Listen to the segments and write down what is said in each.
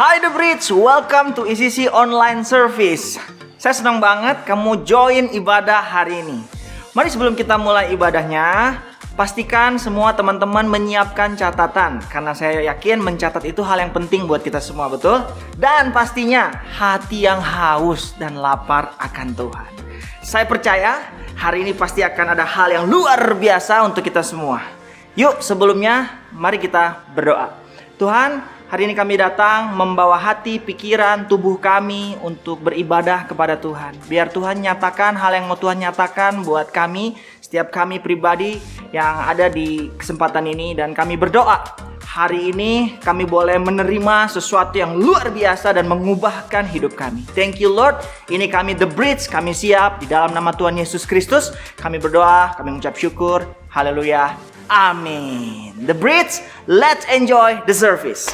Hai The Bridge, welcome to ECC Online Service. Saya senang banget kamu join ibadah hari ini. Mari sebelum kita mulai ibadahnya, pastikan semua teman-teman menyiapkan catatan. Karena saya yakin mencatat itu hal yang penting buat kita semua, betul? Dan pastinya hati yang haus dan lapar akan Tuhan. Saya percaya hari ini pasti akan ada hal yang luar biasa untuk kita semua. Yuk sebelumnya mari kita berdoa. Tuhan, hari ini kami datang membawa hati, pikiran, tubuh kami untuk beribadah kepada Tuhan. Biar Tuhan nyatakan hal yang mau Tuhan nyatakan buat kami, setiap kami pribadi yang ada di kesempatan ini. Dan kami berdoa, hari ini kami boleh menerima sesuatu yang luar biasa dan mengubahkan hidup kami. Thank you Lord, ini kami The Bridge, kami siap di dalam nama Tuhan Yesus Kristus. Kami berdoa, kami mengucap syukur, haleluya. Amin. The Bridge, let's enjoy the service.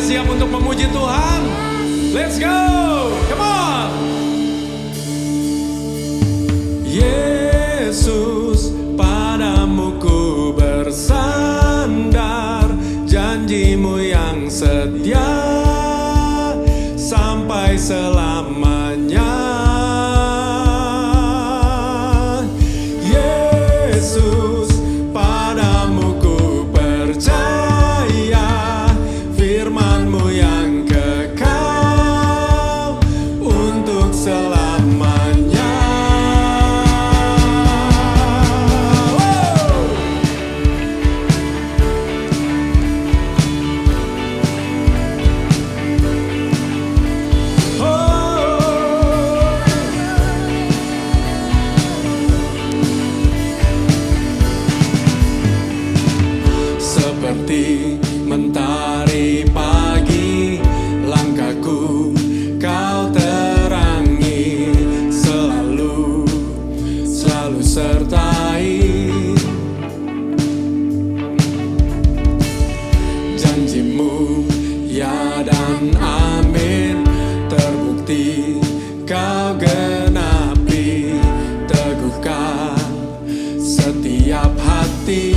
Siap untuk memuji Tuhan. Let's go. Come on. Yesus, padamu ku bersandar, janjimu yang setia sampai selamanya. Yesus, padamu ku percaya, firman-Mu yang kekal untuk selamanya. Seperti mentari pagi, langkahku kau terangi, selalu sertai. Janjimu ya dan amin, terbukti kau genapi, teguhkan setiap hati.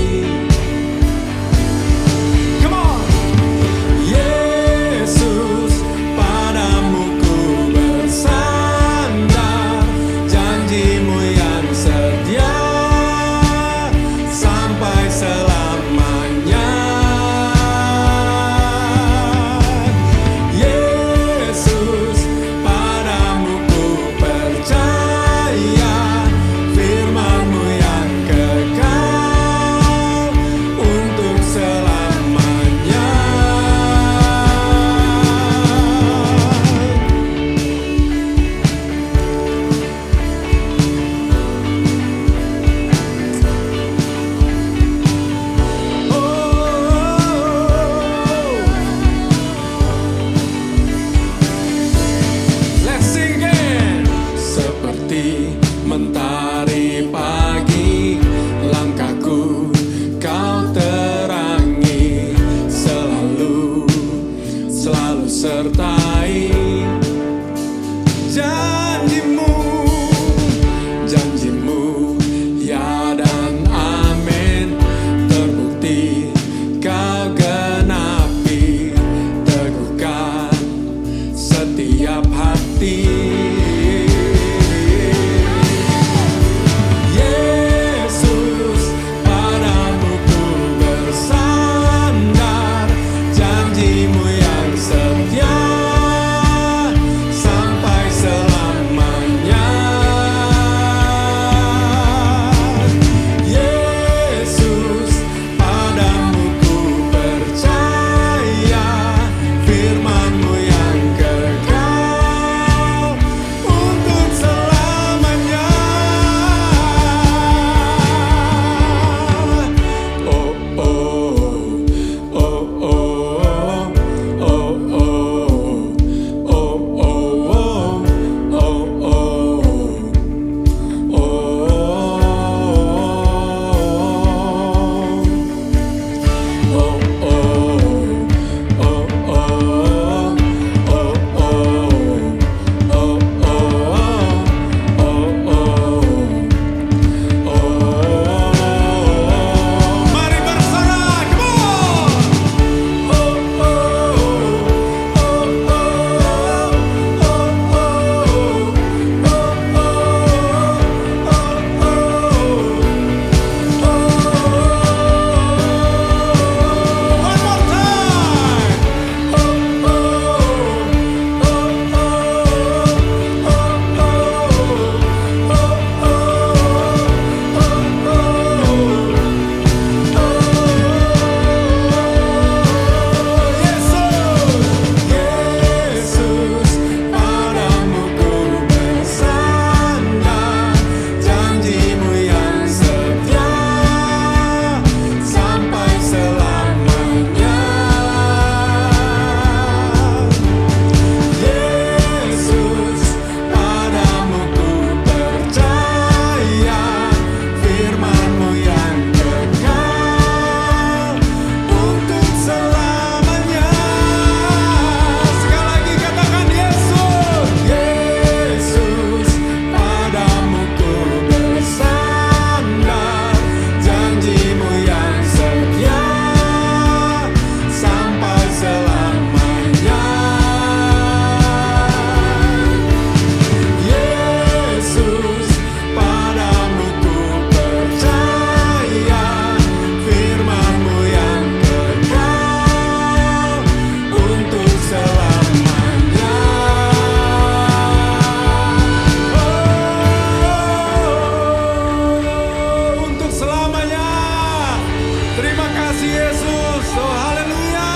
So haleluya.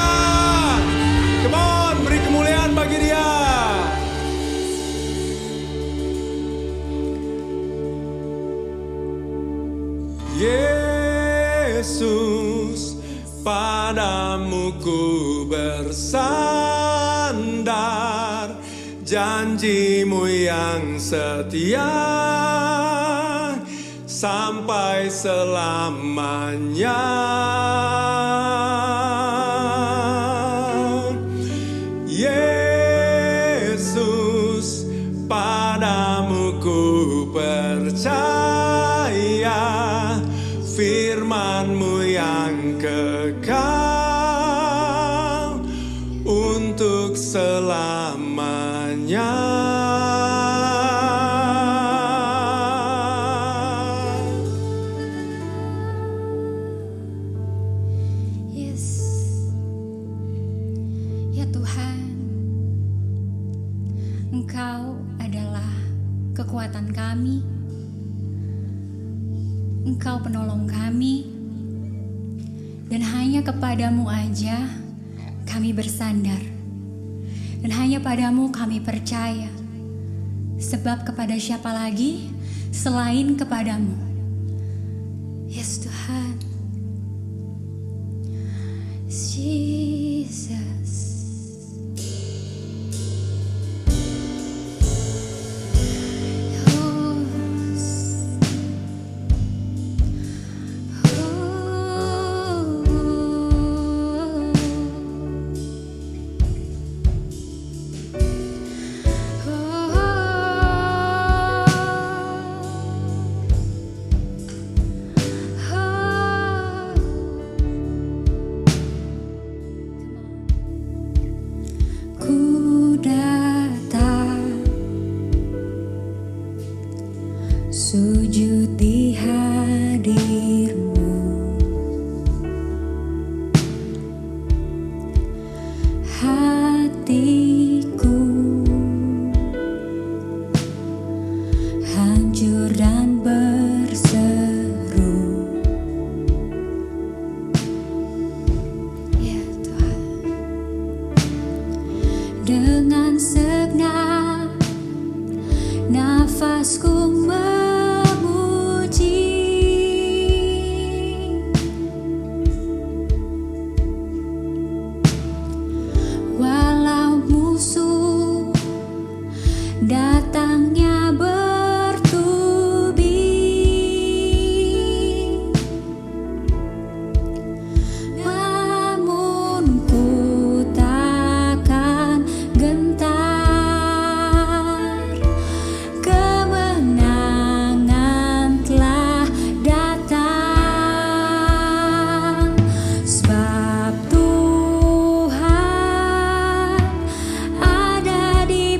Come on, beri kemuliaan bagi dia. Yesus, padamu ku bersandar, janjimu yang setia sampai selamanya. Yesus, padamu ku percaya, firman-Mu yang kekal untuk selamanya. Yes. Ya Tuhan, Engkau adalah kekuatan kami. Engkau penolong kami, dan hanya kepadamu aja kami bersandar, dan hanya padamu kami percaya, sebab kepada siapa lagi selain kepadamu. Yes Tuhan, Jesus. Sujud di hadir-Mu, hatiku hancur dan berseru. Ya Tuhan, dengan segenap nafasku datangnya bertubi, namun ku takkan gentar. Kemenangan telah datang, sebab Tuhan ada di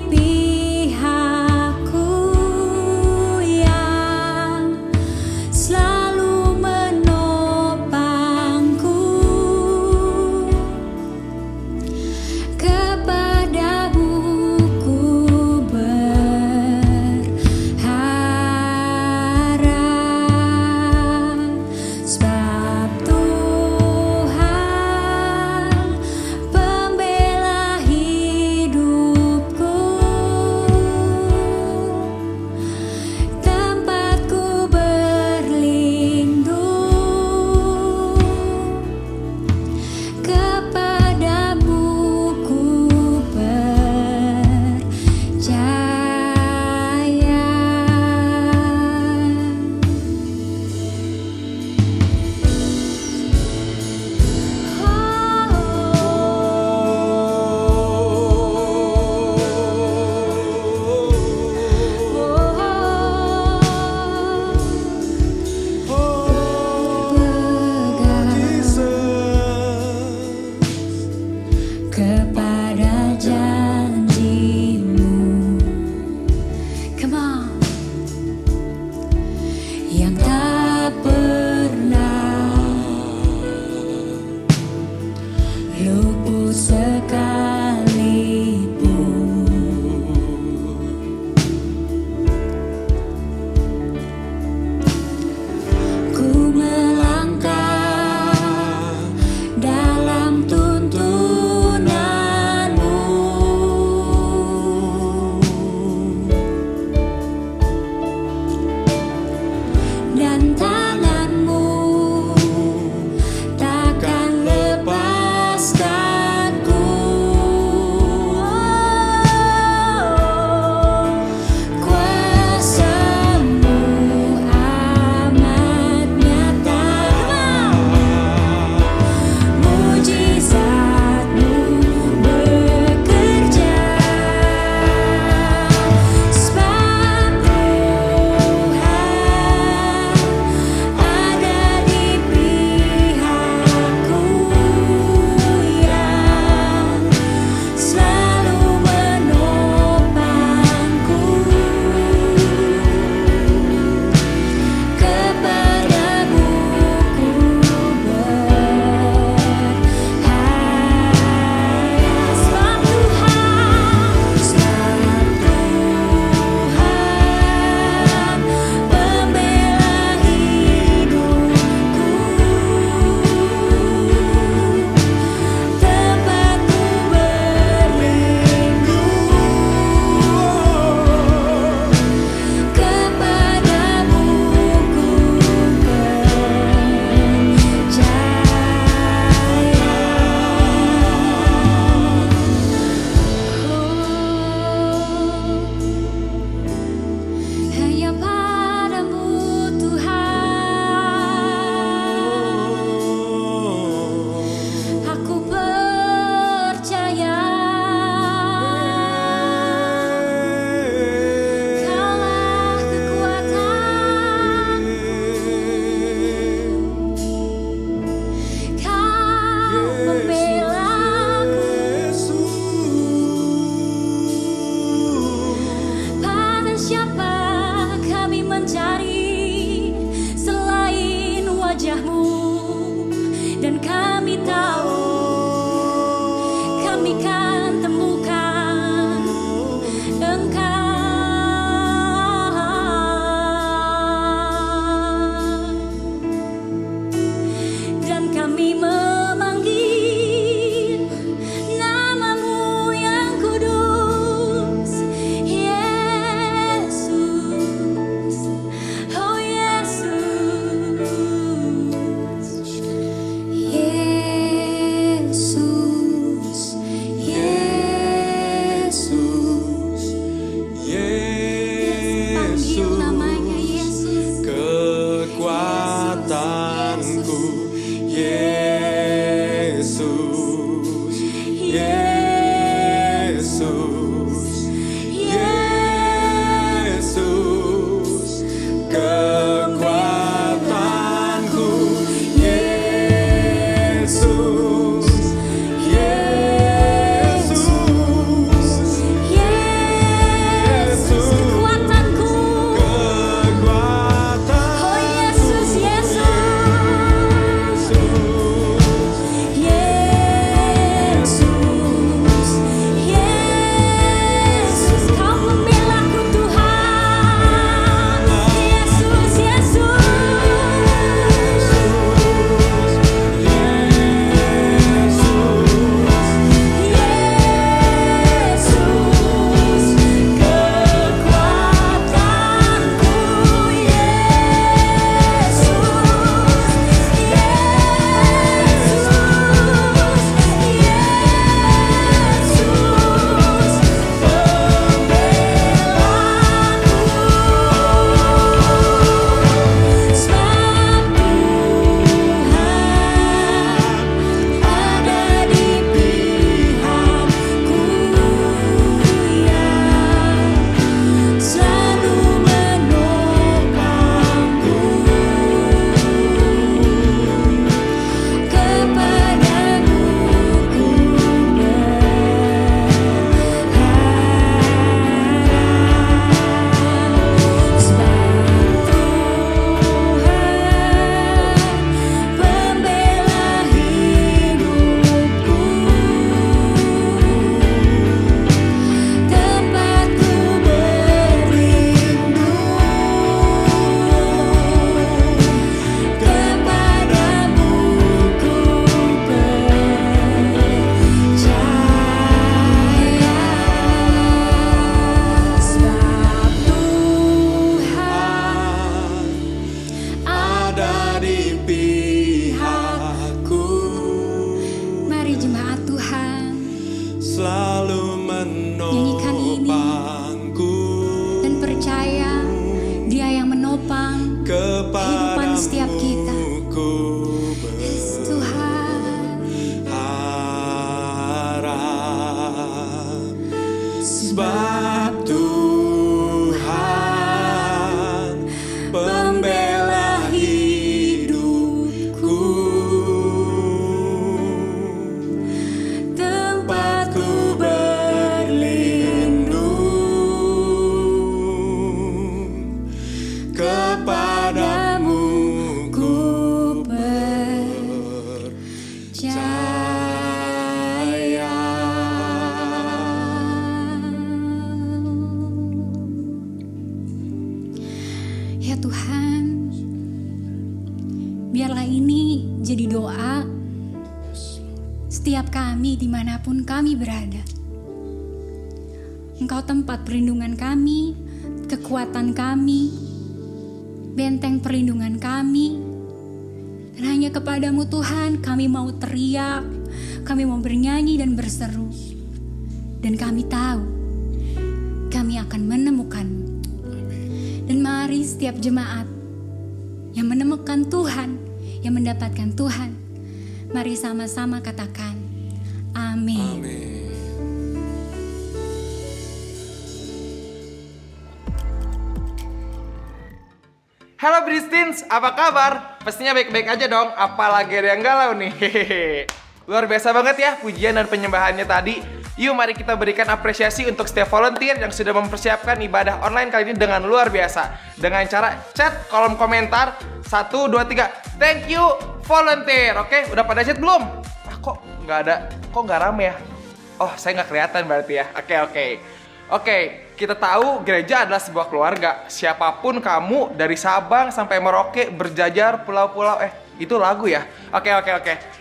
dalam Ya Tuhan, biarlah ini jadi doa setiap kami dimanapun kami berada. Engkau tempat perlindungan kami, kekuatan kami, benteng perlindungan kami. Dan hanya kepadamu Tuhan kami mau teriak, kami mau bernyanyi dan berseru. Dan kami tahu kami akan menemukan-Mu. Dan mari setiap jemaat yang menemukan Tuhan, yang mendapatkan Tuhan, mari sama-sama katakan amin. Halo Bristins, apa kabar? Pastinya baik-baik aja dong, apalagi ada yang galau nih. Hehehe. Luar biasa banget ya pujian dan penyembahannya tadi. Yuk mari kita berikan apresiasi untuk setiap volunteer yang sudah mempersiapkan ibadah online kali ini dengan luar biasa. Dengan cara chat kolom komentar 1, 2, 3. Thank you volunteer. Oke, udah pada chat belum? Kok nggak ada? Kok nggak rame ya? Oh, saya nggak kelihatan berarti ya. Oke, kita tahu gereja adalah sebuah keluarga. Siapapun kamu, dari Sabang sampai Merauke, berjajar pulau-pulau. Itu lagu ya? Oke.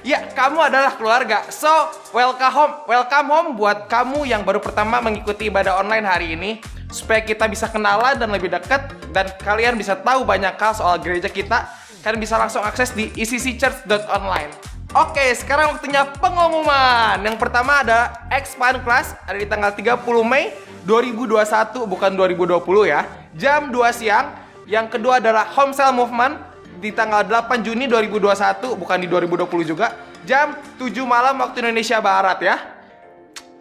Ya, kamu adalah keluarga. So, welcome home buat kamu yang baru pertama mengikuti ibadah online hari ini. Supaya kita bisa kenalan dan lebih dekat. Dan kalian bisa tahu banyak hal soal gereja kita. Kalian bisa langsung akses di ecccchurch.online. Oke, sekarang waktunya pengumuman. Yang pertama ada Expand Class, ada di tanggal 30 Mei 2021, bukan 2020 ya. Jam 2 siang. Yang kedua adalah Home Cell Movement di tanggal 8 Juni 2021, bukan di 2020 juga. Jam 7 malam waktu Indonesia Barat ya.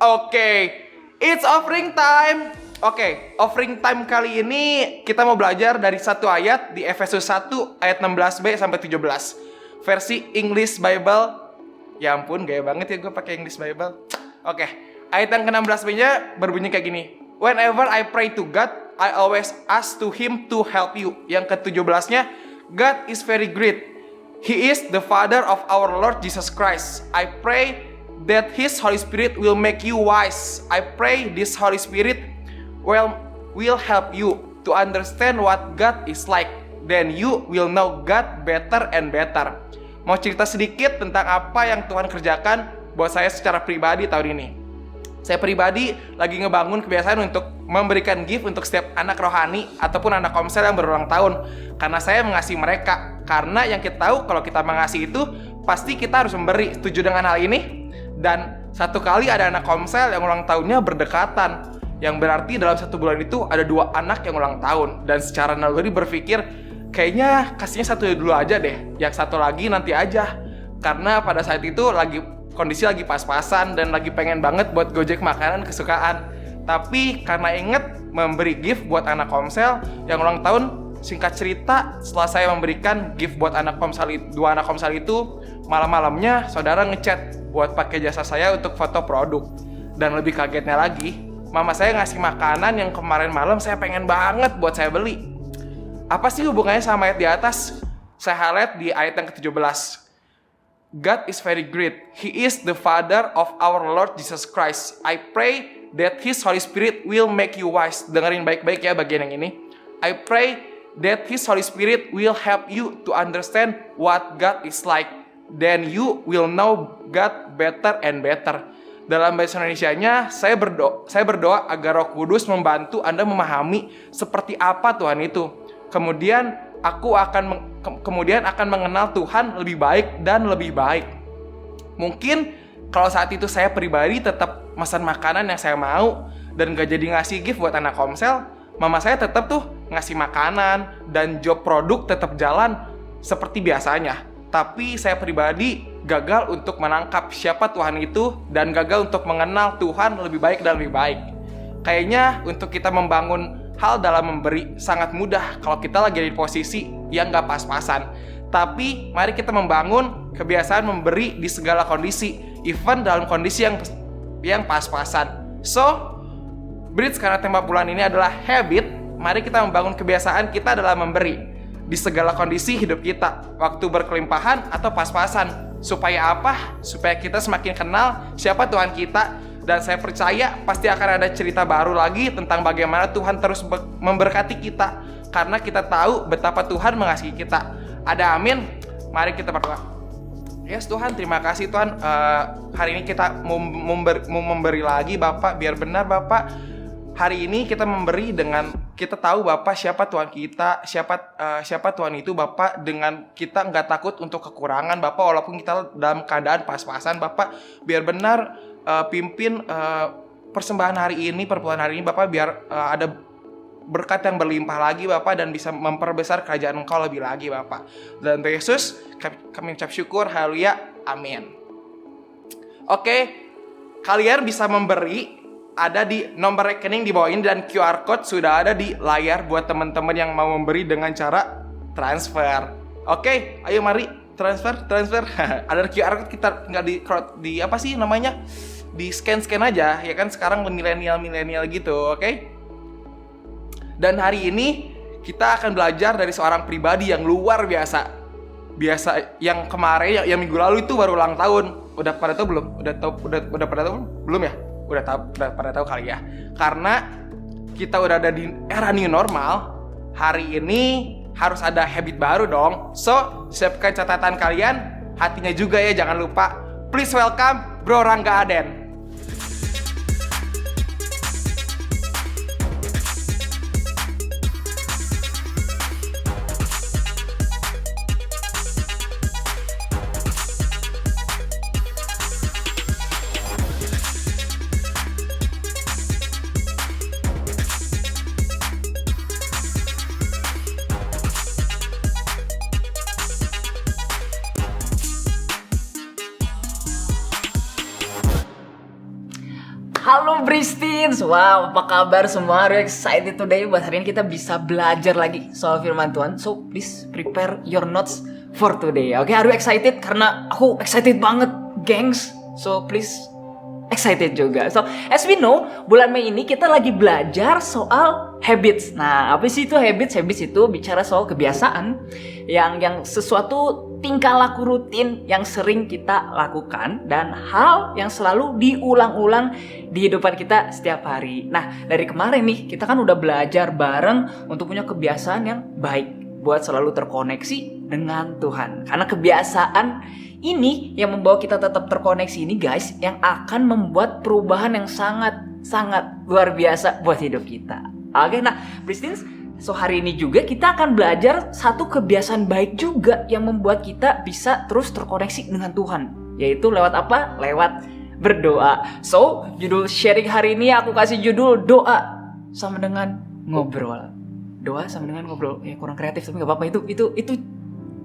Oke, it's offering time. Oke, offering time kali ini kita mau belajar dari satu ayat di Efesus 1 ayat 16b sampai 17. Versi English Bible. Ya ampun, gaya banget ya gue pakai English Bible. Oke, ayat yang ke-16b-nya berbunyi kayak gini. Whenever I pray to God, I always ask to Him to help you. Yang ke-17-nya, God is very great. He is the Father of our Lord Jesus Christ. I pray that His Holy Spirit will make you wise. I pray this Holy Spirit will help you to understand what God is like. Then you will know God better and better. Mau cerita sedikit tentang apa yang Tuhan kerjakan buat saya secara pribadi tahun ini. Saya pribadi lagi ngebangun kebiasaan untuk memberikan gift untuk setiap anak rohani ataupun anak komsel yang berulang tahun. Karena saya mengasihi mereka. Karena yang kita tahu kalau kita mengasihi itu pasti kita harus memberi. Setuju dengan hal ini? Dan satu kali ada anak komsel yang ulang tahunnya berdekatan. Yang berarti dalam satu bulan itu ada 2 anak yang ulang tahun. Dan secara naluri berpikir, kayaknya kasihnya satu dulu aja deh. Yang satu lagi nanti aja. Karena pada saat itu kondisi lagi pas-pasan dan lagi pengen banget buat gojek makanan kesukaan. Tapi karena inget memberi gift buat anak komsel yang ulang tahun, singkat cerita setelah saya memberikan gift buat dua anak komsel itu, malam-malamnya saudara ngechat buat pakai jasa saya untuk foto produk. Dan lebih kagetnya lagi, mama saya ngasih makanan yang kemarin malam saya pengen banget buat saya beli. Apa sih hubungannya sama ayat di atas? Saya highlight di ayat yang ke-17. God is very great. He is the Father of our Lord Jesus Christ. I pray that His Holy Spirit will make you wise. Dengerin baik-baik ya bagian yang ini. I pray that His Holy Spirit will help you to understand what God is like. Then you will know God better and better. Dalam bahasa Indonesianya, saya berdoa agar Roh Kudus membantu Anda memahami seperti apa Tuhan itu. Kemudian akan mengenal Tuhan lebih baik dan lebih baik. Mungkin kalau saat itu saya pribadi tetap pesan makanan yang saya mau dan gak jadi ngasih gift buat anak komsel, mama saya tetap tuh ngasih makanan dan job produk tetap jalan seperti biasanya. Tapi saya pribadi gagal untuk menangkap siapa Tuhan itu dan gagal untuk mengenal Tuhan lebih baik dan lebih baik. Kayaknya untuk kita membangun hal dalam memberi sangat mudah kalau kita lagi di posisi yang gak pas-pasan. Tapi mari kita membangun kebiasaan memberi di segala kondisi, even dalam kondisi yang pas-pasan. So, Bridge, karena tema bulan ini adalah habit, mari kita membangun kebiasaan kita dalam memberi di segala kondisi hidup kita, waktu berkelimpahan atau pas-pasan. Supaya apa? Supaya kita semakin kenal siapa Tuhan kita. Dan saya percaya pasti akan ada cerita baru lagi tentang bagaimana Tuhan terus memberkati kita. Karena kita tahu betapa Tuhan mengasihi kita. Ada amin? Mari kita berdoa. Yes Tuhan, terima kasih Tuhan. Hari ini kita mau memberi lagi Bapak. Biar benar Bapak, hari ini kita memberi dengan kita tahu Bapak siapa Tuhan kita, siapa Tuhan itu Bapak, dengan kita nggak takut untuk kekurangan Bapak, walaupun kita dalam keadaan pas-pasan Bapak. Biar benar pimpin persembahan hari ini, perpuluhan hari ini Bapak, biar ada berkat yang berlimpah lagi Bapak, dan bisa memperbesar kerajaan Engkau lebih lagi Bapak. Dan Yesus kami ucap syukur, haleluya, amin. Oke, kalian bisa memberi, ada di nomor rekening di bawah ini, dan QR code sudah ada di layar buat teman-teman yang mau memberi dengan cara transfer. Oke, ayo mari transfer. Ada QR code, kita tinggal di apa sih namanya? Di scan aja, ya kan sekarang milenial gitu, oke? Dan hari ini kita akan belajar dari seorang pribadi yang luar biasa. Yang kemarin yang minggu lalu itu baru ulang tahun. Udah pada tahu belum? Udah pada tahu belum ya? Udah pada tahu kali ya. Karena kita udah ada di era new normal, hari ini harus ada habit baru dong. So, siapkan catatan kalian, hatinya juga ya, jangan lupa. Please welcome Bro Rangga Aden. Halo Bristins, wow apa kabar semua? Are you excited today? Buat hari ini kita bisa belajar lagi soal firman Tuhan. So please prepare your notes for today. Oke, are you excited? Karena aku excited banget, gengs. So please excited juga. So as we know, bulan Mei ini kita lagi belajar soal habits. Nah, apa sih itu habits? Habits itu bicara soal kebiasaan yang sesuatu tingkah laku rutin yang sering kita lakukan dan hal yang selalu diulang-ulang di kehidupan kita setiap hari. Nah, dari kemarin nih kita kan udah belajar bareng untuk punya kebiasaan yang baik buat selalu terkoneksi dengan Tuhan. Karena kebiasaan ini yang membawa kita tetap terkoneksi ini guys, yang akan membuat perubahan yang sangat luar biasa buat hidup kita. Oke, nah Bristins, so hari ini juga kita akan belajar satu kebiasaan baik juga yang membuat kita bisa terus terkoneksi dengan Tuhan. Yaitu lewat apa? Lewat berdoa. So, judul sharing hari ini aku kasih judul doa sama dengan ngobrol. Doa sama dengan ngobrol. Ya kurang kreatif tapi gak apa-apa, itu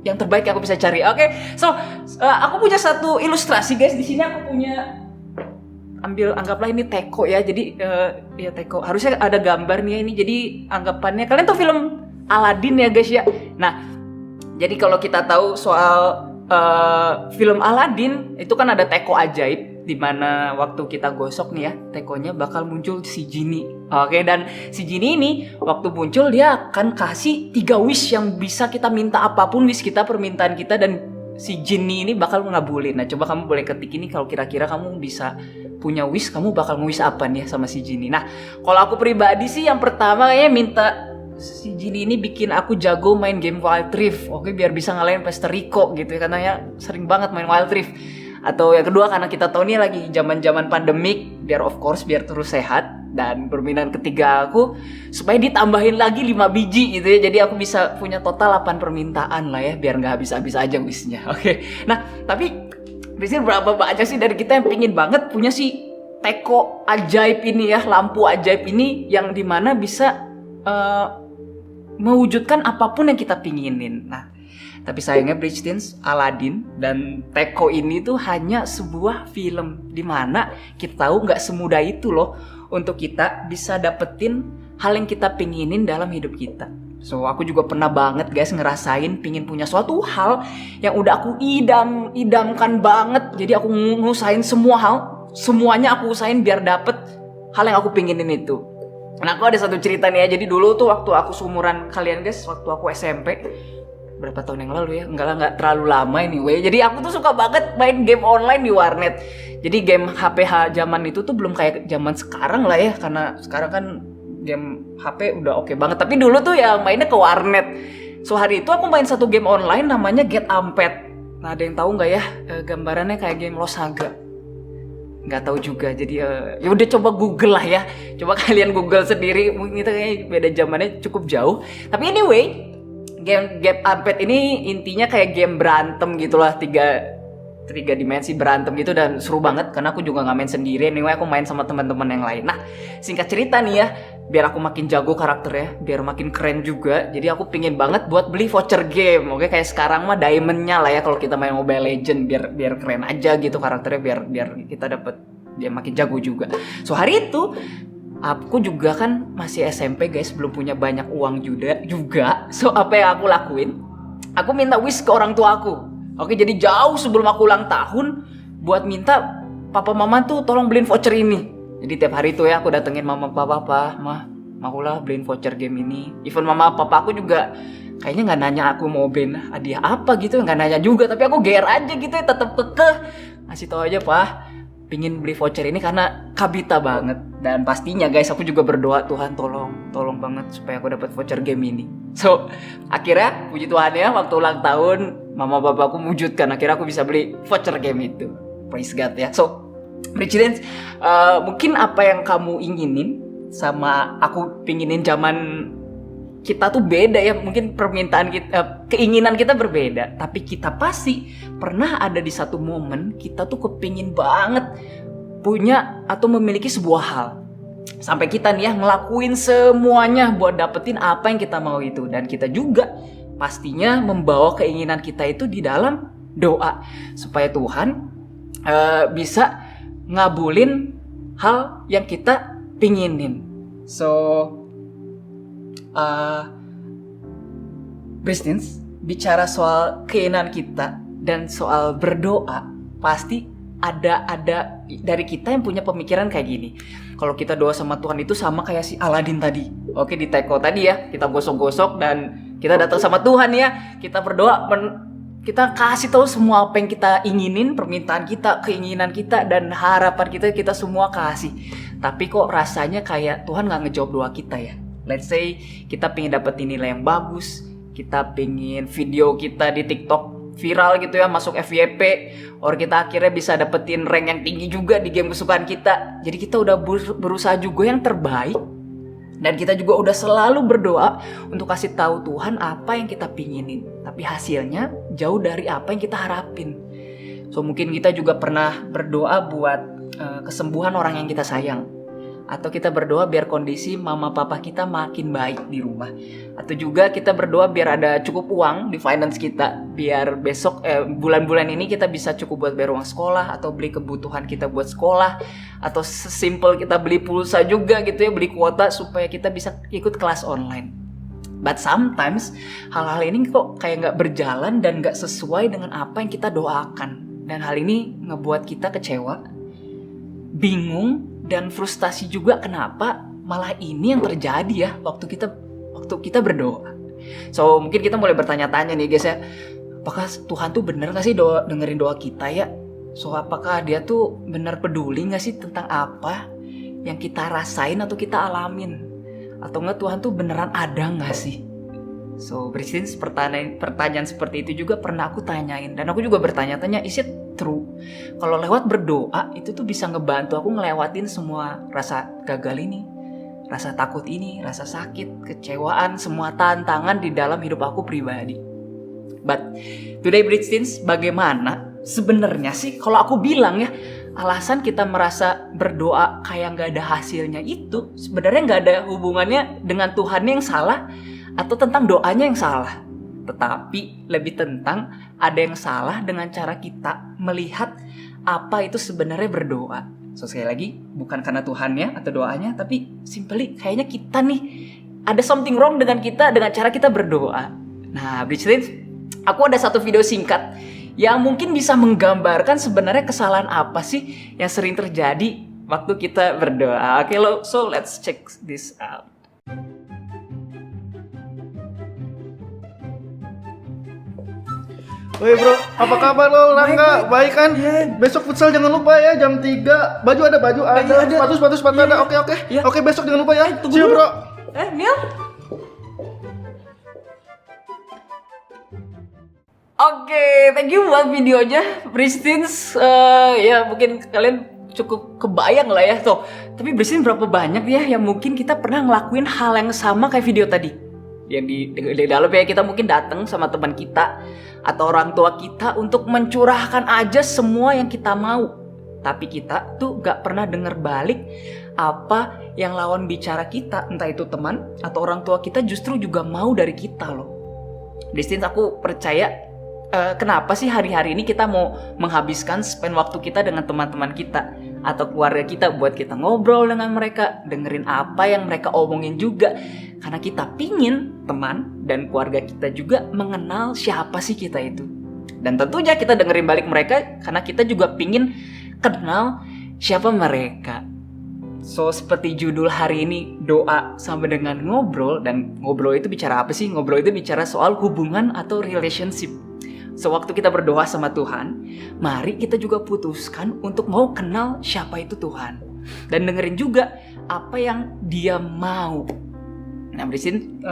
yang terbaik yang aku bisa cari. Oke, so aku punya satu ilustrasi guys. Di sini aku punya, anggaplah ini teko ya. Jadi ya teko. Harusnya ada gambar nih ya ini. Jadi anggapannya kalian tahu film Aladdin ya guys ya. Nah, jadi kalau kita tahu soal film Aladdin itu kan ada teko ajaib, di mana waktu kita gosok nih ya tekonya bakal muncul si Genie. Oke, dan si Genie ini waktu muncul dia akan kasih 3 wish yang bisa kita minta apapun wish kita, permintaan kita, dan si Genie ini bakal ngabulin. Nah, coba kamu boleh ketik ini kalau kira-kira kamu bisa punya wish, kamu bakal nge-wish apa nih sama si Genie. Nah, kalau aku pribadi sih yang pertama kayaknya minta si Genie ini bikin aku jago main game Wild Rift. Oke, biar bisa ngalahin Pastor Rico gitu ya, katanya sering banget main Wild Rift. Atau yang kedua karena kita tahu nih lagi zaman-zaman pandemik, biar terus sehat. Dan permintaan ketiga aku supaya ditambahin lagi 5 biji gitu ya. Jadi aku bisa punya total 8 permintaan lah ya, biar nggak habis-habis aja wishnya. Oke. Nah, tapi biasanya berapa banyak sih dari kita yang pingin banget punya si teko ajaib ini ya, lampu ajaib ini yang dimana bisa mewujudkan apapun yang kita pinginin. Nah, tapi sayangnya Bristins, Aladdin dan teko ini tuh hanya sebuah film, dimana kita tahu nggak semudah itu loh untuk kita bisa dapetin hal yang kita pinginin dalam hidup kita. So aku juga pernah banget guys ngerasain pingin punya suatu hal yang udah aku idamkan banget. Jadi aku ngusahain semuanya aku usahain biar dapet hal yang aku pinginin itu. Nah, aku ada satu cerita nih ya. Jadi dulu tuh waktu aku seumuran kalian guys, waktu aku SMP, berapa tahun yang lalu ya, nggak terlalu lama anyway. Jadi aku tuh suka banget main game online di warnet. Jadi game HP zaman itu tuh belum kayak zaman sekarang lah ya, karena sekarang kan game HP udah oke banget. Tapi dulu tuh ya mainnya ke warnet. So hari itu aku main satu game online namanya Get Amped. Nah ada yang tahu nggak ya, gambarannya kayak game Losaga? Nggak tahu juga. Jadi ya udah coba Google lah ya. Coba kalian Google sendiri. Mungkin itu kayak beda zamannya cukup jauh. Tapi anyway, game Amped ini intinya kayak game berantem gitulah, tiga dimensi berantem gitu, dan seru banget karena aku juga nggak main sendiri. Anyway aku main sama teman-teman yang lain. Nah singkat cerita nih ya, biar aku makin jago karakternya, biar makin keren juga, jadi aku pingin banget buat beli voucher game. Oke, kayak sekarang mah diamondnya lah ya kalau kita main Mobile Legend, biar keren aja gitu karakternya, biar kita dapat dia makin jago juga. So hari itu aku juga kan masih SMP guys, belum punya banyak uang juga. So apa yang aku lakuin? Aku minta wish ke orang tua aku. Oke, jadi jauh sebelum aku ulang tahun buat minta papa mama tuh tolong beliin voucher ini. Jadi tiap hari tuh ya aku datengin mama papa, maulah beliin voucher game ini. Even mama papa aku juga kayaknya nggak nanya aku mau beliin hadiah apa gitu, nggak nanya juga. Tapi aku GR aja gitu ya, tetap kekeh ngasih tau aja pingin beli voucher ini karena kabita banget. Dan pastinya guys aku juga berdoa, Tuhan tolong banget supaya aku dapat voucher game ini. So akhirnya puji Tuhan ya, waktu ulang tahun mama papaku mewujudkan, akhirnya aku bisa beli voucher game itu. Praise God ya. So Bridgidance, mungkin apa yang kamu inginin sama aku pinginin zaman kita tuh beda ya. Mungkin permintaan kita, keinginan kita berbeda, tapi kita pasti pernah ada di satu momen kita tuh kepingin banget punya atau memiliki sebuah hal, sampai kita nih ya ngelakuin semuanya buat dapetin apa yang kita mau itu. Dan kita juga pastinya membawa keinginan kita itu di dalam doa supaya Tuhan bisa ngabulin hal yang kita pinginin. So Bristins, bicara soal keinginan kita dan soal berdoa, pasti ada dari kita yang punya pemikiran kayak gini. Kalau kita doa sama Tuhan itu sama kayak si Aladin tadi. Oke, di teko tadi ya, kita gosok-gosok dan kita datang sama Tuhan ya. Kita berdoa, kita kasih tahu semua apa yang kita inginin, permintaan kita, keinginan kita, dan harapan kita semua kasih. Tapi kok rasanya kayak Tuhan gak ngejawab doa kita ya. Let's say kita pengen dapetin nilai yang bagus, kita pengen video kita di TikTok viral gitu ya, masuk FYP, or kita akhirnya bisa dapetin rank yang tinggi juga di game kesukaan kita. Jadi kita udah berusaha juga yang terbaik, dan kita juga udah selalu berdoa untuk kasih tahu Tuhan apa yang kita pinginin, tapi hasilnya jauh dari apa yang kita harapin. So mungkin kita juga pernah berdoa buat kesembuhan orang yang kita sayang, atau kita berdoa biar kondisi mama papa kita makin baik di rumah, atau juga kita berdoa biar ada cukup uang di finance kita, biar besok bulan-bulan ini kita bisa cukup buat bayar uang sekolah, atau beli kebutuhan kita buat sekolah, atau sesimpel kita beli pulsa juga gitu ya, beli kuota supaya kita bisa ikut kelas online. But sometimes hal-hal ini kok kayak gak berjalan dan gak sesuai dengan apa yang kita doakan, dan hal ini ngebuat kita kecewa, bingung, dan frustasi juga kenapa malah ini yang terjadi ya waktu kita berdoa. So mungkin kita mulai bertanya-tanya nih guys ya, apakah Tuhan tuh bener gak sih dengerin doa kita ya? So apakah dia tuh bener peduli gak sih tentang apa yang kita rasain atau kita alamin? Atau enggak Tuhan tuh beneran ada gak sih? So Bristins, pertanyaan seperti itu juga pernah aku tanyain, dan aku juga bertanya-tanya, is it true kalau lewat berdoa itu tuh bisa ngebantu aku ngelewatin semua rasa gagal ini, rasa takut ini, rasa sakit, kecewaan, semua tantangan di dalam hidup aku pribadi. But today Bristins, bagaimana sebenarnya sih kalau aku bilang ya, alasan kita merasa berdoa kayak gak ada hasilnya itu sebenarnya gak ada hubungannya dengan Tuhan yang salah atau tentang doanya yang salah, tetapi lebih tentang ada yang salah dengan cara kita melihat apa itu sebenarnya berdoa. So sekali lagi, bukan karena Tuhannya atau doanya, tapi simply kayaknya kita nih ada something wrong dengan kita, dengan cara kita berdoa. Nah, Bridgidance, aku ada satu video singkat yang mungkin bisa menggambarkan sebenarnya kesalahan apa sih yang sering terjadi waktu kita berdoa. Oke, so let's check this out. Woi bro, apa kabar lo Rangga? Baik kan? Besok futsal jangan lupa ya jam 3. Baju ada, sepatu ada. Oke. Oke, besok jangan lupa ya. See you bro. Neil? Oke, thank you buat videonya, Bristins. Ya mungkin kalian cukup kebayang lah ya tuh. Tapi Bristin berapa banyak ya yang mungkin kita pernah ngelakuin hal yang sama kayak video tadi. Yang di dalam ya kita mungkin datang sama teman kita atau orang tua kita untuk mencurahkan aja semua yang kita mau. Tapi kita tuh gak pernah denger balik apa yang lawan bicara kita, entah itu teman atau orang tua kita justru juga mau dari kita loh. Bristins, aku percaya kenapa sih hari-hari ini kita mau menghabiskan spend waktu kita dengan teman-teman kita atau keluarga kita buat kita ngobrol dengan mereka, dengerin apa yang mereka omongin juga. Karena kita pingin teman dan keluarga kita juga mengenal siapa sih kita itu. Dan tentunya kita dengerin balik mereka karena kita juga pingin kenal siapa mereka. So seperti judul hari ini, doa sama dengan ngobrol. Dan ngobrol itu bicara apa sih? Ngobrol itu bicara soal hubungan atau relationship. Sewaktu kita berdoa sama Tuhan, mari kita juga putuskan untuk mau kenal siapa itu Tuhan. Dan dengerin juga apa yang Dia mau. Nah, Bristin,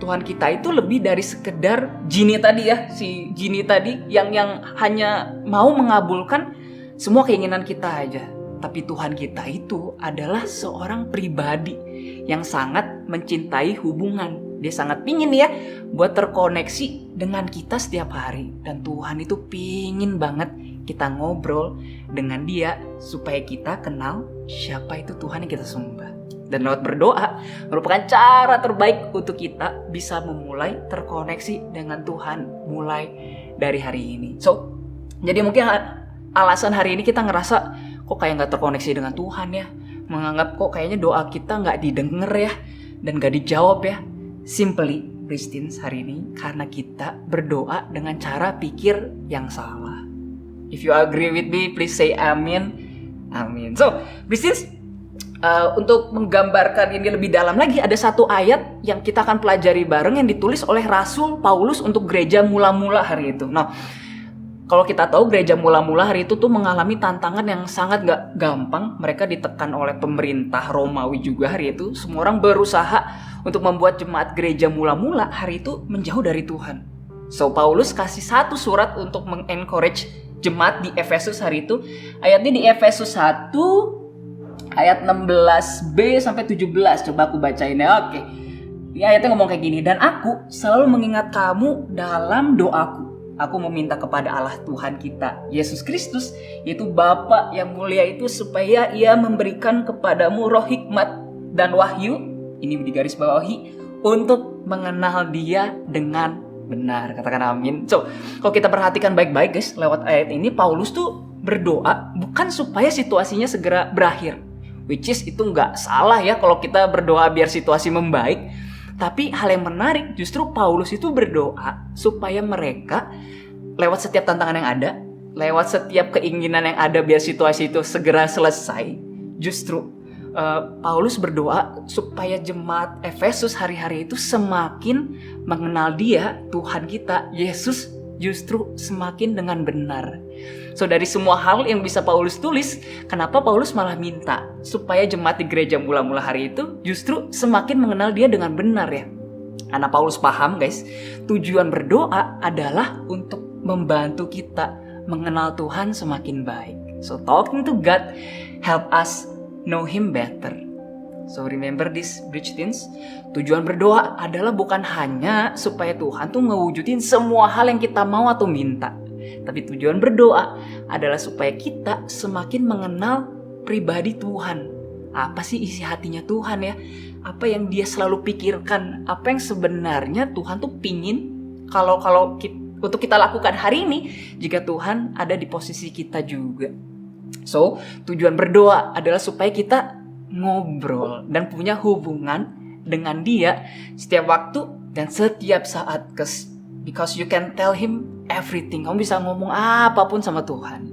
Tuhan kita itu lebih dari sekedar genie tadi ya. Si genie tadi yang hanya mau mengabulkan semua keinginan kita aja. Tapi Tuhan kita itu adalah seorang pribadi yang sangat mencintai hubungan. Dia sangat pingin ya buat terkoneksi dengan kita setiap hari. Dan Tuhan itu pingin banget kita ngobrol dengan Dia supaya kita kenal siapa itu Tuhan yang kita sembah. Dan lewat berdoa merupakan cara terbaik untuk kita bisa memulai terkoneksi dengan Tuhan mulai dari hari ini. So, jadi mungkin alasan hari ini kita ngerasa kok kayak gak terkoneksi dengan Tuhan ya. Menganggap kok kayaknya doa kita gak didengar ya. Dan gak dijawab ya. Simply, Bristins, hari ini karena kita berdoa dengan cara pikir yang salah. If you agree with me, please say amin. Amin. So, Bristins, untuk menggambarkan ini lebih dalam lagi, ada satu ayat yang kita akan pelajari bareng yang ditulis oleh Rasul Paulus untuk gereja mula-mula hari itu. Nah, kalau kita tahu gereja mula-mula hari itu tuh mengalami tantangan yang sangat gak gampang. Mereka ditekan oleh pemerintah Romawi juga hari itu. Semua orang berusaha untuk membuat jemaat gereja mula-mula hari itu menjauh dari Tuhan. So Paulus kasih satu surat untuk mengencourage jemaat di Efesus hari itu. Ayatnya di Efesus 1 ayat 16b sampai 17. Coba aku bacain ya. Oke. Ini ayatnya ngomong kayak gini. Dan aku selalu mengingat kamu dalam doaku. Aku meminta kepada Allah Tuhan kita, Yesus Kristus, yaitu Bapa yang mulia itu, supaya Ia memberikan kepadamu roh hikmat dan wahyu, ini digaris bawahi, untuk mengenal Dia dengan benar. Katakan amin. So, kalau kita perhatikan baik-baik guys, lewat ayat ini Paulus tuh berdoa bukan supaya situasinya segera berakhir. Which is itu nggak salah ya kalau kita berdoa biar situasi membaik. Tapi hal yang menarik justru Paulus itu berdoa supaya mereka lewat setiap tantangan yang ada, lewat setiap keinginan yang ada biar situasi itu segera selesai. Justru Paulus berdoa supaya jemaat Efesus hari-hari itu semakin mengenal Dia, Tuhan kita, Yesus, justru semakin dengan benar. So dari semua hal yang bisa Paulus tulis, kenapa Paulus malah minta supaya jemaat di gereja mula-mula hari itu justru semakin mengenal Dia dengan benar ya? Karena Paulus paham guys, tujuan berdoa adalah untuk membantu kita mengenal Tuhan semakin baik. So talking to God help us know Him better. So remember this, Bridge Teens. Tujuan berdoa adalah bukan hanya supaya Tuhan tuh ngewujudin semua hal yang kita mau atau minta. Tapi tujuan berdoa adalah supaya kita semakin mengenal pribadi Tuhan. Apa sih isi hatinya Tuhan ya? Apa yang Dia selalu pikirkan? Apa yang sebenarnya Tuhan tuh pingin kalau untuk kita lakukan hari ini jika Tuhan ada di posisi kita juga. So, tujuan berdoa adalah supaya kita ngobrol dan punya hubungan dengan Dia setiap waktu dan setiap saat. Because you can tell Him everything. Kamu bisa ngomong apapun sama Tuhan.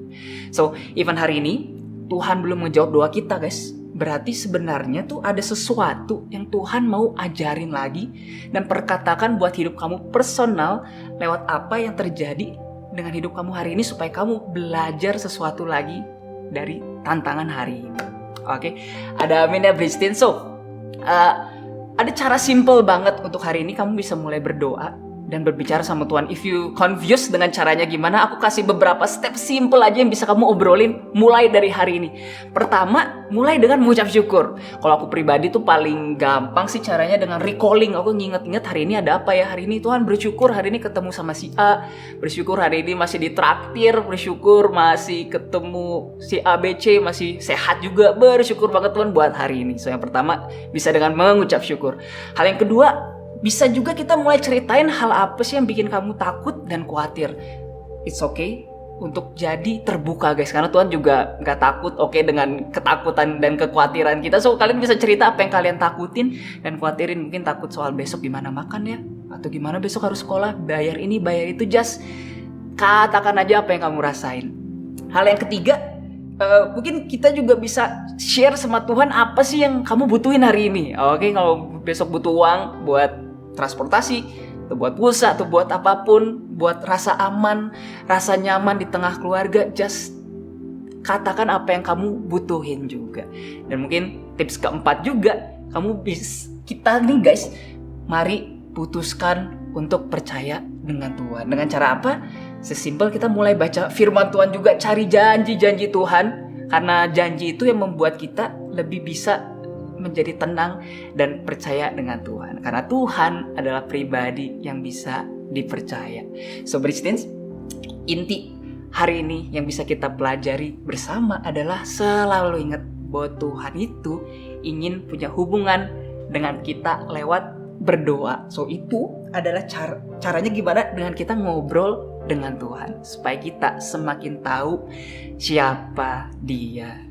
So, even hari ini Tuhan belum ngejawab doa kita guys. Berarti sebenarnya tuh ada sesuatu yang Tuhan mau ajarin lagi dan perkatakan buat hidup kamu personal lewat apa yang terjadi dengan hidup kamu hari ini supaya kamu belajar sesuatu lagi dari tantangan hari ini. Oke, ada amin ya Bristin. So, ada cara simple banget untuk hari ini kamu bisa mulai berdoa dan berbicara sama Tuhan. If you confused dengan caranya gimana, aku kasih beberapa step simple aja yang bisa kamu obrolin mulai dari hari ini. Pertama, mulai dengan mengucap syukur. Kalau aku pribadi tuh paling gampang sih caranya dengan recalling. Aku nginget-nginget hari ini ada apa ya. Hari ini Tuhan bersyukur hari ini ketemu sama si A, bersyukur hari ini masih ditraktir, bersyukur masih ketemu si ABC, masih sehat juga. Bersyukur banget Tuhan buat hari ini. So yang pertama bisa dengan mengucap syukur. Hal yang kedua, bisa juga kita mulai ceritain hal apa sih yang bikin kamu takut dan khawatir. It's okay untuk jadi terbuka guys, karena Tuhan juga gak takut dengan ketakutan dan kekhawatiran kita. So kalian bisa cerita apa yang kalian takutin dan khawatirin. Mungkin takut soal besok gimana makan ya, atau gimana besok harus sekolah, bayar ini bayar itu. Just katakan aja apa yang kamu rasain. Hal yang ketiga, mungkin kita juga bisa share sama Tuhan apa sih yang kamu butuhin hari ini. Oke, kalau besok butuh uang buat transportasi, atau buat pulsa, atau buat apapun, buat rasa aman, rasa nyaman di tengah keluarga, just katakan apa yang kamu butuhin juga. Dan mungkin tips keempat juga, kita nih guys, mari putuskan untuk percaya dengan Tuhan. Dengan cara apa? Sesimpel kita mulai baca firman Tuhan juga, cari janji-janji Tuhan, karena janji itu yang membuat kita lebih bisa menjadi tenang dan percaya dengan Tuhan, karena Tuhan adalah pribadi yang bisa dipercaya. So Bridgetins, inti hari ini yang bisa kita pelajari bersama adalah selalu ingat bahwa Tuhan itu ingin punya hubungan dengan kita lewat berdoa. So itu adalah caranya gimana dengan kita ngobrol dengan Tuhan supaya kita semakin tahu siapa Dia.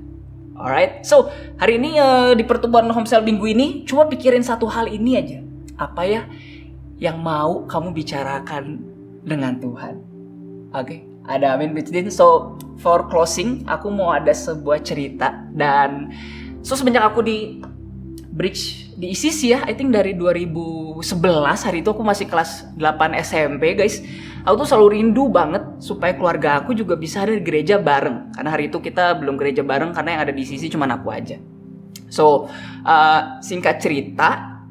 Alright, so hari ini di pertemuan Homesel minggu ini cuma pikirin satu hal ini aja. Apa ya yang mau kamu bicarakan dengan Tuhan? Oke, ada amin Bridgetine. So for closing, aku mau ada sebuah cerita. Dan so semenjak aku di Bridge di ICC ya, I think dari 2011, hari itu aku masih kelas 8 SMP guys. Aku tuh selalu rindu banget supaya keluarga aku juga bisa ada di gereja bareng. Karena hari itu kita belum gereja bareng karena yang ada di sisi cuma aku aja. So, singkat cerita,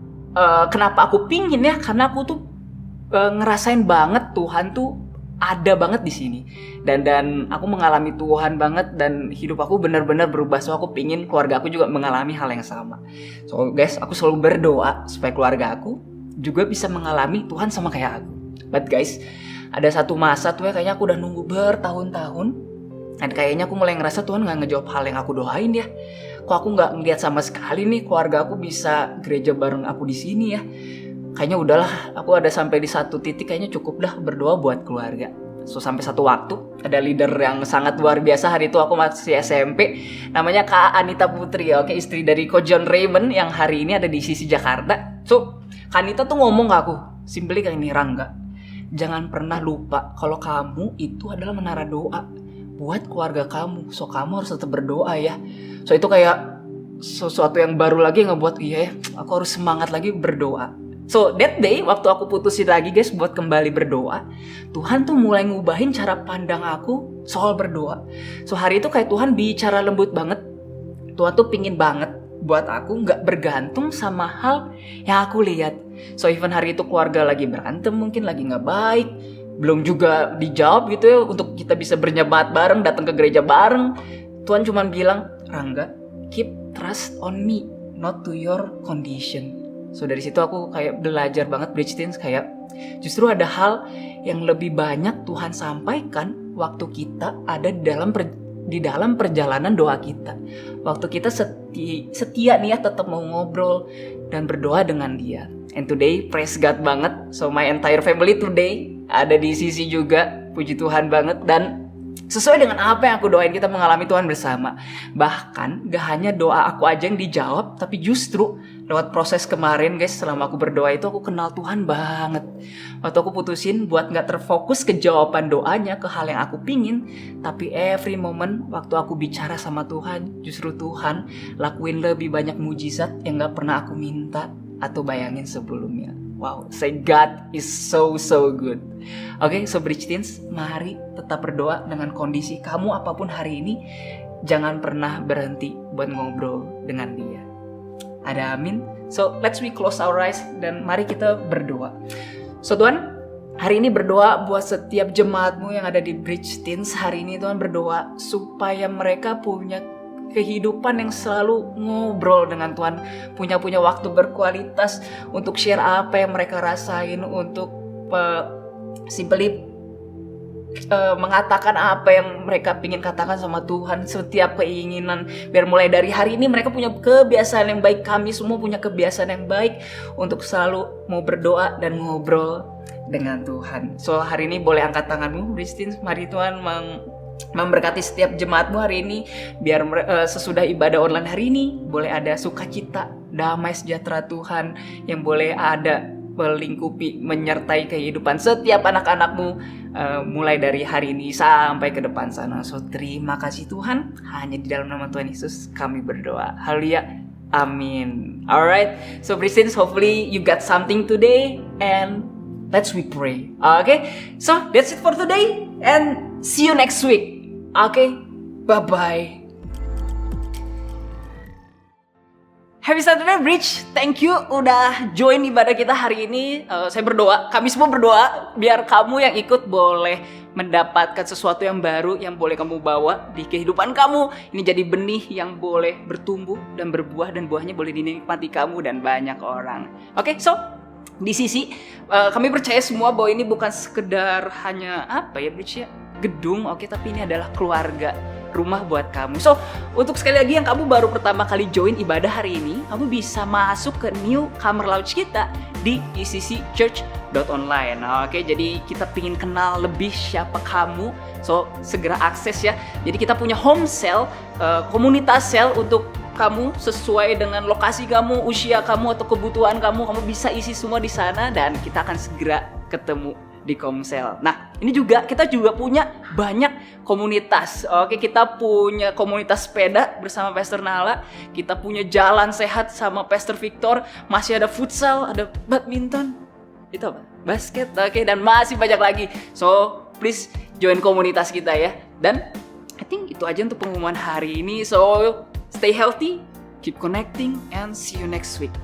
kenapa aku pingin ya? Karena aku tuh ngerasain banget Tuhan tuh ada banget di sini. Dan aku mengalami Tuhan banget dan hidup aku benar-benar berubah. So, aku pingin keluarga aku juga mengalami hal yang sama. So, guys, aku selalu berdoa supaya keluarga aku juga bisa mengalami Tuhan sama kayak aku. But guys, ada satu masa tuh ya kayaknya aku udah nunggu bertahun-tahun. Dan kayaknya aku mulai ngerasa Tuhan gak ngejawab hal yang aku doain ya. Kok aku gak ngeliat sama sekali nih keluarga aku bisa gereja bareng aku di sini ya. Kayaknya udahlah, aku ada sampai di satu titik kayaknya cukup dah berdoa buat keluarga. So sampai satu waktu ada leader yang sangat luar biasa. Hari itu aku masih SMP, namanya Kak Anita Putri, oke, istri dari Ko John Raymond yang hari ini ada di sisi Jakarta. So Kak Anita tuh ngomong ke aku, simply kayak ini, Rangga, jangan pernah lupa kalau kamu itu adalah menara doa buat keluarga kamu. So kamu harus tetap berdoa ya. So itu kayak sesuatu yang baru lagi ngebuat iya ya, aku harus semangat lagi berdoa. So that day waktu aku putusin lagi guys buat kembali berdoa, Tuhan tuh mulai ngubahin cara pandang aku soal berdoa. So hari itu kayak Tuhan bicara lembut banget. Tuhan tuh pingin banget buat aku gak bergantung sama hal yang aku lihat. So even hari itu keluarga lagi berantem, mungkin lagi gak baik, belum juga dijawab gitu ya untuk kita bisa bernyebat bareng, datang ke gereja bareng. Tuhan cuma bilang, Rangga, keep trust on me, not to your condition. So dari situ aku kayak belajar banget Bridgetine, kayak justru ada hal yang lebih banyak Tuhan sampaikan waktu kita ada di dalam perjalanan doa kita. Waktu kita setia nih ya tetap mau ngobrol dan berdoa dengan Dia. And today praise God banget. So my entire family today ada di sisi juga. Puji Tuhan banget. Dan sesuai dengan apa yang aku doain, kita mengalami Tuhan bersama. Bahkan gak hanya doa aku aja yang dijawab, tapi justru lewat proses kemarin guys, selama aku berdoa itu aku kenal Tuhan banget. Waktu aku putusin buat gak terfokus ke jawaban doanya, ke hal yang aku pingin, tapi every moment waktu aku bicara sama Tuhan, justru Tuhan lakuin lebih banyak mujizat yang gak pernah aku minta atau bayangin sebelumnya. Wow, say God is so good. Oke, so Bridge Teens, mari tetap berdoa dengan kondisi kamu apapun hari ini. Jangan pernah berhenti buat ngobrol dengan Dia. Ada amin. So let's we close our eyes dan mari kita berdoa. So Tuhan, hari ini berdoa buat setiap jemaatmu yang ada di Bridge Teens. Hari ini Tuhan berdoa supaya mereka punya kehidupan yang selalu ngobrol dengan Tuhan, punya waktu berkualitas untuk share apa yang mereka rasain, untuk simply mengatakan apa yang mereka ingin katakan sama Tuhan, setiap keinginan, biar mulai dari hari ini mereka punya kebiasaan yang baik. Kami semua punya kebiasaan yang baik untuk selalu mau berdoa dan ngobrol dengan Tuhan. So hari ini boleh angkat tanganmu, Christine. Mari Tuhan memberkati setiap jemaatmu hari ini, biar sesudah ibadah online hari ini boleh ada sukacita, damai sejahtera Tuhan yang boleh ada melingkupi, menyertai kehidupan setiap anak-anakmu mulai dari hari ini sampai ke depan sana. So terima kasih Tuhan, hanya di dalam nama Tuhan Yesus kami berdoa. Haleluya, amin. Alright, so Christians, hopefully you got something today and let's we pray. Okay, so that's it for today and see you next week. Okay, bye-bye. Happy Saturday Bridge, thank you udah join ibadah kita hari ini. Saya berdoa, kami semua berdoa biar kamu yang ikut boleh mendapatkan sesuatu yang baru yang boleh kamu bawa di kehidupan kamu. Ini jadi benih yang boleh bertumbuh dan berbuah, dan buahnya boleh dinikmati kamu dan banyak orang. Oke, so di sisi kami percaya semua bahwa ini bukan sekedar hanya Bridge ya, gedung, oke, tapi ini adalah keluarga, rumah buat kamu. So, untuk sekali lagi yang kamu baru pertama kali join ibadah hari ini, kamu bisa masuk ke newcomer lounge kita di ECCchurch.online. Oke, jadi kita pingin kenal lebih siapa kamu. So, segera akses ya. Jadi kita punya home cell, komunitas cell untuk kamu sesuai dengan lokasi kamu, usia kamu atau kebutuhan kamu. Kamu bisa isi semua di sana dan kita akan segera ketemu di Komsel. Nah, ini juga kita juga punya banyak komunitas. Oke, kita punya komunitas sepeda bersama Pastor Nala, kita punya jalan sehat sama Pastor Victor, masih ada futsal, ada badminton, itu apa? Basket, oke, dan masih banyak lagi. So, please join komunitas kita ya. Dan I think itu aja untuk pengumuman hari ini. So, stay healthy, keep connecting, and see you next week.